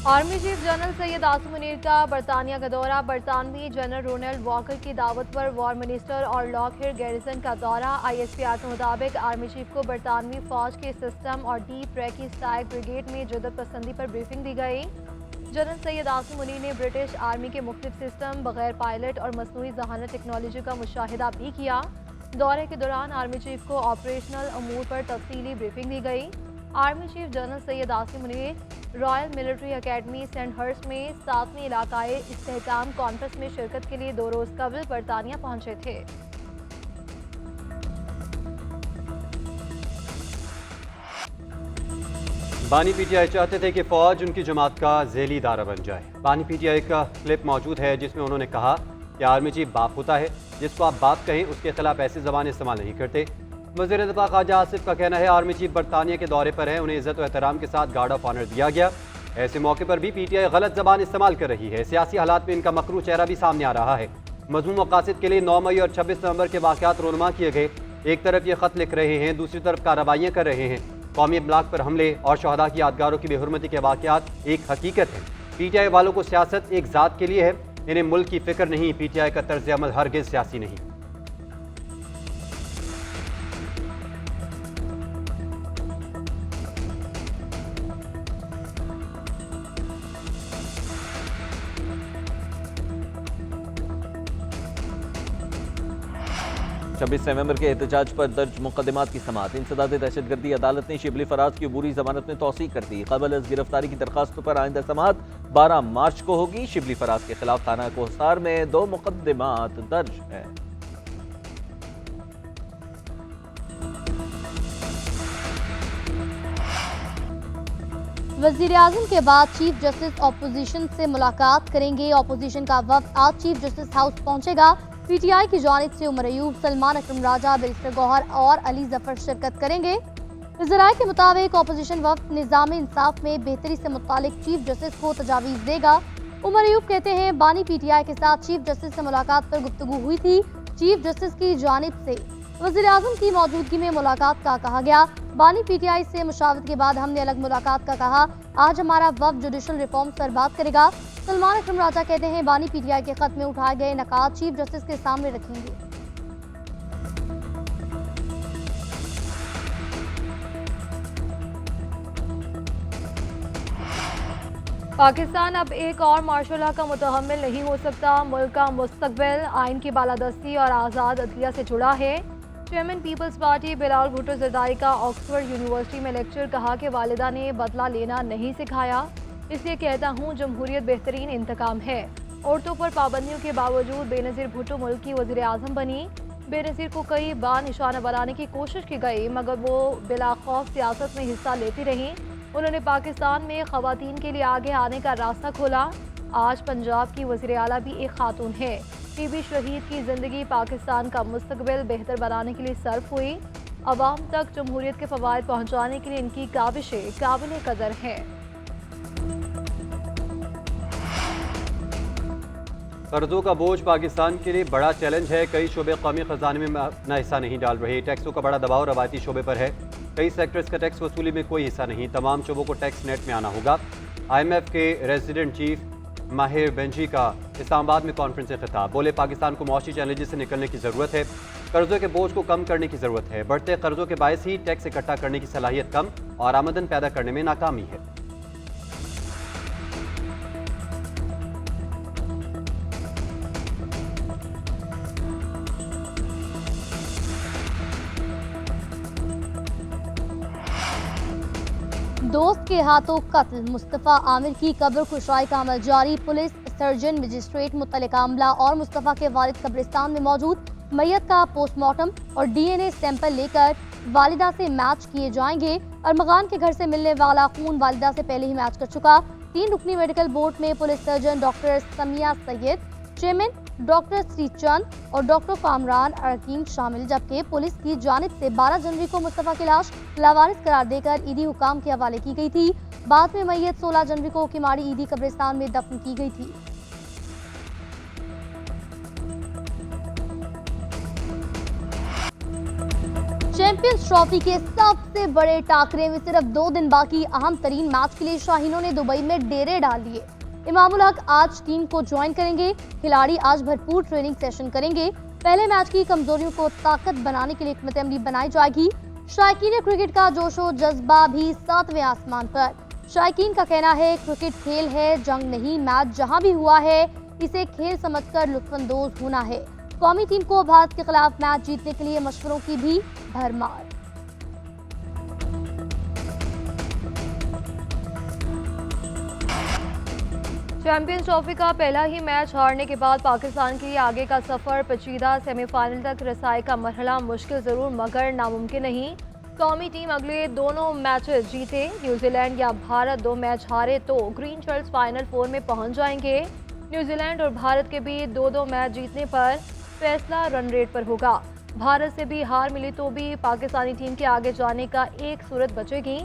Army chief general Syed Asim Munir का बरतानिया का दौरा। बरतानवी जनरल रोनाल्ड वॉकर की दावत पर वॉर मिनिस्टर और लॉकहिर गैरिसन का दौरा। ISPR के मुताबिक आर्मी चीफ को बरतानवी फौज के सिस्टम और डीप रैकी स्ट्राइक ब्रिगेड में जदत पसंदी पर ब्रीफिंग दी गई। जनरल सैयद आसिम मुनीर ने ब्रिटिश आर्मी के मुख्तलिफ सिस्टम, बगैर पायलट और मसनूई जहानत टेक्नोलॉजी का मुशाहिदा भी किया। दौरे के दौरान आर्मी चीफ को ऑपरेशनल अमूर पर तफसीली ब्रीफिंग दी गई। Army chief general Syed Asim Munir Royal Military Academy Sandhurst में 7वीं इलाकाई इस्तेहकाम कॉन्फ्रेंस में शिरकत के लिए 2 रोज कबल बरतानिया पहुंचे थे। बानी PTI चाहते थे कि फौज उनकी जमात का झेली इदारा बन जाए। बानी PTI का क्लिप मौजूद है जिसमें उन्होंने कहा कि आर्मी चीफ बाप होता है, जिसको आप बाप कहें उसके खिलाफ ऐसी जबान इस्तेमाल नहीं करते। वज़ीर दिफा ख्वाजा आसिफ का कहना है आर्मी चीफ बरतानिया के दौरे पर हैं, उन्हें इज्जत और एहतराम के साथ गार्ड ऑफ ऑनर दिया गया। ऐसे मौके पर भी PTI गलत जबान इस्तेमाल कर रही है। सियासी हालात में इनका मकरू चेहरा भी सामने आ रहा है। मज़मूम मकासद के लिए 9 मई और 26 नवंबर के वाक़यात रोनुमा किए गए। एक तरफ ये खत लिख रहे हैं, दूसरी तरफ कार्रवाइयाँ कर रहे हैं। कौमी अमलाक पर हमले और शहदा की यादगारों की बेहुरमती के वाक़यात एक हकीकत है। PTI वालों को सियासत एक ज़ात के लिए है, इन्हें मुल्क की फिक्र नहीं। PTI का तर्ज अमल हरगिज़ सियासी नहीं। छब्बीस नवंबर के एहतजाज पर दर्ज मुकदमात की समाअत। इंसदाद दहशतगर्दी अदालत ने शिबली फराज की अबूरी जमानत में तौसीक कर दी। कबल अज गिरफ्तारी की दरखास्तों पर आइंदा समाअत 12 मार्च को होगी। शिबली फराज के खिलाफ थाना कोहसार में 2 मुकदमात दर्ज है। वजीर आजम के बाद चीफ जस्टिस अपोजिशन से मुलाकात करेंगे। अपोजिशन का वफ्द आज चीफ जस्टिस हाउस पहुंचेगा। PTI की जानिब से उमर अयूब, सलमान अकरम राजा, बैरिस्टर गौहर और अली जफर शिरकत करेंगे। ज़राए के मुताबिक अपोजिशन वफ्द निज़ाम इंसाफ में बेहतरी से मुतालिक चीफ जस्टिस को तजावीज़ देगा। उमर अयूब कहते हैं बानी PTI के साथ चीफ जस्टिस से मुलाकात पर गुफ्तगू हुई थी। चीफ जस्टिस की जानिब से वज़ीर आज़म की मौजूदगी में मुलाकात का कहा गया। बानी PTI से मुशावरत के बाद हमने अलग मुलाकात का कहा। आज हमारा वफ्द जुडिशल रिफॉर्म पर बात करेगा। सलमान अकरम राजा कहते हैं बानी PTI के खत में उठाए गए नकात चीफ जस्टिस के सामने रखेंगे। पाकिस्तान अब एक और मार्शल लॉ का मुतहम्मिल नहीं हो सकता। मुल्क का मुस्तकबिल आइन की बालादस्ती और आज़ाद अदलिया से जुड़ा है। Chairman Peoples Party Bilawal Bhutto Zardari का ऑक्सफोर्ड यूनिवर्सिटी में लेक्चर। कहा कि वालिदा ने बदला लेना नहीं सिखाया, इसलिए कहता हूँ जमहूरियत बेहतरीन इंतकाम है। औरतों पर पाबंदियों के बावजूद बेनज़ीर भुट्टो मुल्क की वज़ीर आज़म बनी। बेनज़ीर को कई बार निशाना बनाने की कोशिश की गई, मगर वो बिला खौफ सियासत में हिस्सा लेती रहीं। उन्होंने पाकिस्तान में ख़वातीन के लिए आगे आने का रास्ता खोला। आज पंजाब की वज़ीर आला भी एक खातून है। टीबी शहीद की ज़िंदगी पाकिस्तान का मुस्तकबिल बेहतर बनाने के लिए सर्फ हुई। अवाम तक जमहूरियत के फ़वाइद पहुँचाने के लिए इनकी काविशें काबिल कदर हैं। कर्जों का बोझ पाकिस्तान के लिए बड़ा चैलेंज है। कई शोबे कौमी खजाने में अपना हिस्सा नहीं डाल रहे। टैक्सों का बड़ा दबाव रवायती शोबे पर है। कई सेक्टर्स का टैक्स वसूली में कोई हिस्सा नहीं। तमाम शोबों को टैक्स नेट में आना होगा। IMF के रेजिडेंट चीफ माहिर बेंजी का इस्लामाबाद में कॉन्फ्रेंस से खिताब। बोले पाकिस्तान को मुआशी चैलेंजेस से निकलने की ज़रूरत है। कर्जों के बोझ को कम करने की ज़रूरत है। बढ़ते कर्जों के बायस ही टैक्स इकट्ठा करने की सलाहियत कम और आमदन पैदा करने में नाकामी है। दोस्त के हाथों कत्ल, मुस्तफ़ा आमिर की कब्र खुशराई का अमल जारी। पुलिस, सर्जन, मजिस्ट्रेट, मुतल्लिका अमला और मुस्तफ़ा के वालिद कब्रिस्तान में मौजूद। मैयत का पोस्टमार्टम और DNA सैंपल लेकर वालिदा से मैच किए जाएंगे। अरमगान के घर से मिलने वाला खून वालिदा से पहले ही मैच कर चुका। 3 रुकनी मेडिकल बोर्ड में police surgeon doctor Samiya Syed, chairman doctor Shrichand और डॉक्टर कामरान अरकीन शामिल। जबकि पुलिस की जानिब से 12 जनवरी को मुस्तफ़ा की लाश लावारिस करार देकर ईदी हुकाम के हवाले की गई थी। बाद में मैयत 16 जनवरी को किमाड़ी ईदी कब्रिस्तान में दफन की गई थी। चैंपियंस ट्रॉफी के सबसे बड़े टाकरे में सिर्फ 2 दिन बाकी अहम तरीन मैच के लिए शाहीनों ने दुबई में डेरे डाल लिए। इमामुल हक आज टीम को ज्वाइन करेंगे। खिलाड़ी आज भरपूर ट्रेनिंग सेशन करेंगे। पहले मैच की कमजोरियों को ताकत बनाने के लिए हिकमत अमली बनाई जाएगी। शायकीन क्रिकेट का जोशो जज्बा भी 7वें आसमान पर। शायकीन का कहना है क्रिकेट खेल है, जंग नहीं। मैच जहां भी हुआ है इसे खेल समझकर लुत्फानंदोज होना है। कौमी टीम को भारत के खिलाफ मैच जीतने के लिए मशवरों की भी भरमार। चैंपियंस ट्रॉफी का पहला ही मैच हारने के बाद पाकिस्तान के लिए आगे का सफर पेचीदा। सेमीफाइनल तक रसाई का मरहला मुश्किल जरूर मगर नामुमकिन नहीं। कौमी टीम अगले दोनों मैचेस जीते, न्यूजीलैंड या भारत 2 मैच हारे तो ग्रीन शर्ट्स फाइनल 4 में पहुंच जाएंगे। न्यूजीलैंड और भारत के बीच 2-2 मैच जीतने पर फैसला रन रेट पर होगा। भारत से भी हार मिली तो भी पाकिस्तानी टीम के आगे जाने का एक सूरत बचेगी।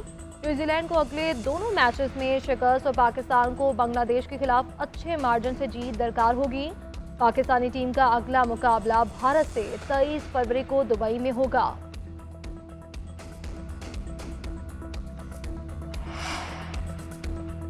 न्यूजीलैंड को अगले दोनों मैचेस में शिकस्त और पाकिस्तान को बांग्लादेश के खिलाफ अच्छे मार्जिन से जीत दरकार होगी। पाकिस्तानी टीम का अगला मुकाबला भारत से 23 फरवरी को दुबई में होगा।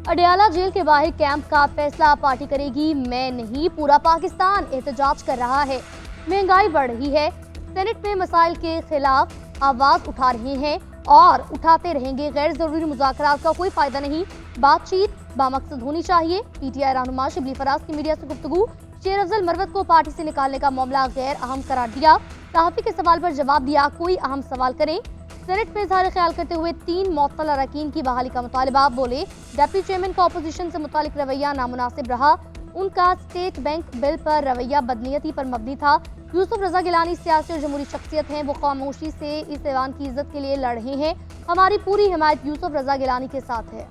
अडयाला जेल के बाहर कैंप का फैसला पार्टी करेगी। मैं नहीं, पूरा पाकिस्तान एहतजाज कर रहा है। महंगाई बढ़ रही है। सेनेट में मसाइल के खिलाफ आवाज उठा रहे हैं और उठाते रहेंगे। गैर जरूरी मुज़ाकरात का कोई फायदा नहीं। बातचीत बामकसद होनी चाहिए। पीटीआई रहनुमा शिबली फराज की मीडिया से गुफ्तगू। शेर अफजल मरवत को पार्टी से निकालने का मामला गैर अहम करार दिया। सहाफ़ी के सवाल पर जवाब दिया, कोई अहम सवाल करें। सेनेट में इज़हार ख्याल करते हुए 3 मुअत्तल अरकान की बहाली का मुतालबा। बोले डिप्टी चेयरमैन का अपोजिशन से मुतालिक रवैया नामुनासिब रहा। उनका स्टेट बैंक बिल पर रवैया बदनीयती पर मबनी था। यूसुफ रजा गिलानी सियासी और जमहूरी शख्सियत हैं। वो खामोशी से इस ऐवान की इज्जत के लिए लड़ रहे हैं। हमारी पूरी हिमायत यूसुफ रजा गिलानी के साथ है।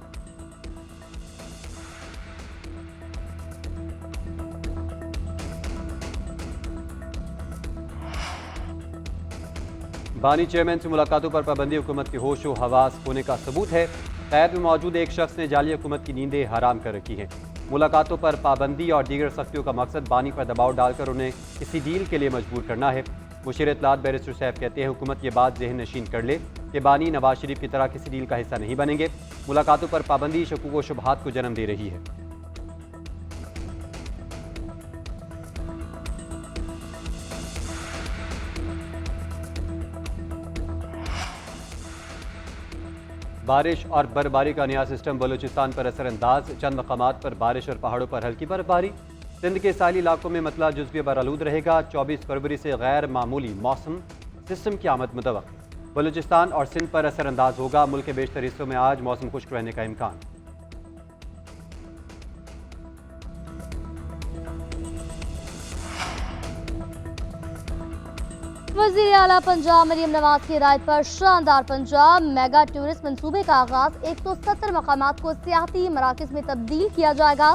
बानी चेयरमैन से मुलाकातों पर पाबंदी हुकूमत के होश व हवास होने का सबूत है। कैद में मौजूद एक शख्स ने जाली हुकूमत की नींदें हराम कर रखी हैं। मुलाकातों पर पाबंदी और दीगर सख्तियों का मकसद बानी पर दबाव डालकर उन्हें किसी डील के लिए मजबूर करना है। मुशीर इत्तलात बैरिस्टर सैफ कहते हैं हुकूमत ये बात जहन नशीन कर ले कि बानी नवाज शरीफ की तरह किसी डील का हिस्सा नहीं बनेंगे। मुलाकातों पर पाबंदी शकूक व शुबहात को जन्म दे रही है। बारिश और बर्फबारी का नया सिस्टम बलूचिस्तान पर असरअंदाज। चंद मकामात पर बारिश और पहाड़ों पर हल्की बर्फबारी। सिंध के साहिली इलाकों में मतला जुज़वी बरालूद रहेगा। 24 फरवरी से गैर मामूली मौसम सिस्टम की आमद मुतवक्किल। बलूचिस्तान और सिंध पर असरअंदाज होगा। मुल्क के बेशतर हिस्सों में आज मौसम खुश्क रहने का इम्कान। वज़ीर आला पंजाब मरियम नवाज की हिदायत पर शानदार पंजाब मेगा टूरिस्ट मंसूबे का आगाज। 170 मकामात को सियाहती मराकज़ में तब्दील किया जाएगा।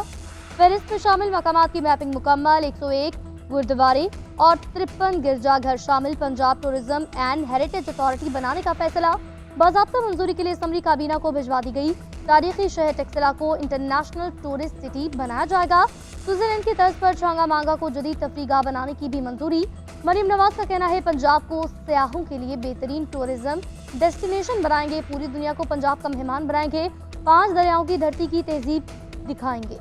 फहरिस्त में शामिल मकामात की मैपिंग मुकम्मल। 101 गुरुद्वारे और 53 गिरजाघर शामिल। Punjab tourism and heritage authority बनाने का फैसला। बाज़ाब्ता मंजूरी के लिए असम्बली काबीना को भिजवा दी गई। तारीखी शहर टेक्सला को इंटरनेशनल टूरिस्ट सिटी बनाया जाएगा। स्विट्जरलैंड की तर्ज पर छांगा मांगा को जदीद तफरीगाह बनाने की भी मंजूरी। मरियम नवाज का कहना है पंजाब को सयाहों के लिए बेहतरीन टूरिज्म डेस्टिनेशन बनाएंगे। पूरी दुनिया को पंजाब का मेहमान बनाएंगे। 5 दरियाओं की धरती की तहजीब दिखाएंगे।